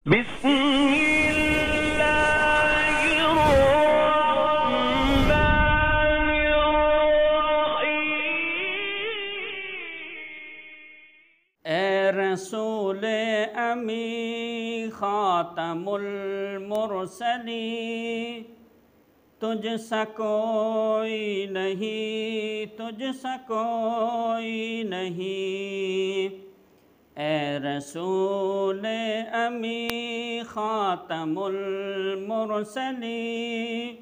بسم اللہ الرحمن الرحیم۔ اے رسول امی خاتم المرسلین، تجھ سا کوئی نہیں، تجھ سا کوئی نہیں۔ اے رسول امی خاتم المرسلین،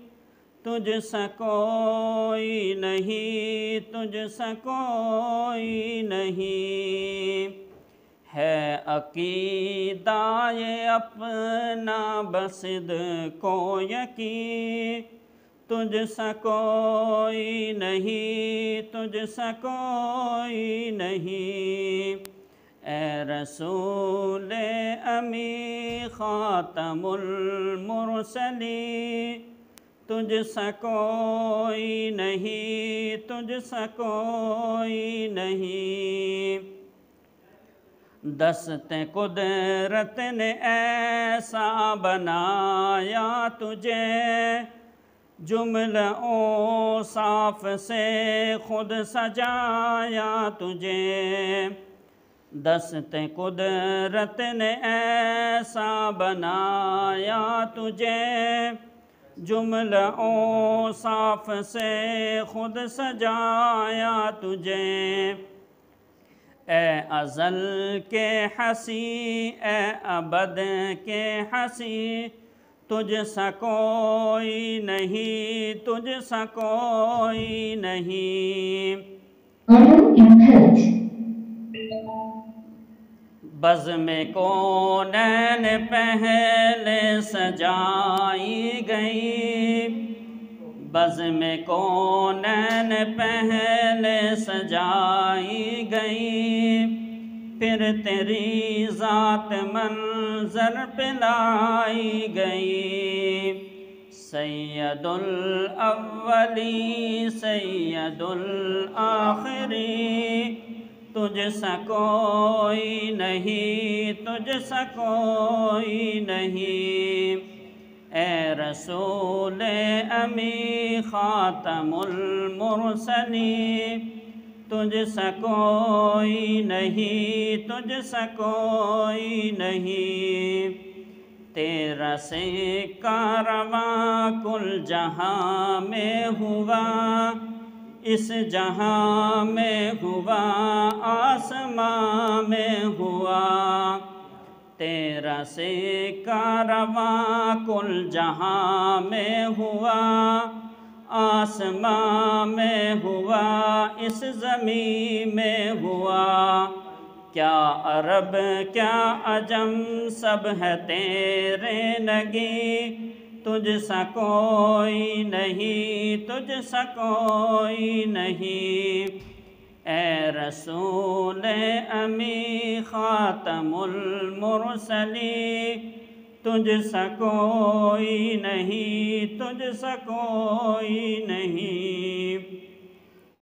تجھ سا کوئی نہیں، تجھ سا کوئی نہیں۔ ہے عقیدہ یہ اپنا بصدق و یقین، تجھ سا کوئی نہیں، تجھ سا کوئی نہیں۔ اے رسول امی خاتم المرسلین، تجھ سا کوئی نہیں، تجھ سا کوئی نہیں۔ دست قدرت نے ایسا بنایا تجھے، جملہ اوصاف سے خود سجایا تجھے۔ دست قدرت نے ایسا بنایا تجھے، جملہ اوصاف سے خود سجایا تجھے۔ اے ازل کے ہنسی، اے ابد کے ہنسی، تجھ سا کوئی نہیں، تجھ سا کوئی نہیں۔ بزم کونین پہلے سجائی گئی، بزم کونین پہلے سجائی گئی، پھر تیری ذات منظر پہ لائی گئی۔ سید الاولی سید الآخری، تجھ سا کوئی نہیں، تجھ سا کوئی نہیں۔ اے رسول امی خاتم المرسلین، تجھ سا کوئی نہیں، تجھ سا کوئی نہیں۔ تیرا سکہ رواں کل جہاں میں ہوا، اس جہاں میں ہوا، آسماں میں ہوا۔ تیرا سکہ رواں کل جہاں میں ہوا، آسماں میں ہوا، اس زمین میں ہوا۔ کیا عرب کیا عجم سب ہے تیرے نگی، تجھ سا کوئی نہیں، تجھ سا کوئی نہیں۔ اے رسول امی خاتم المرسلین، تجھ سا کوئی نہیں، تجھ سا کوئی نہیں۔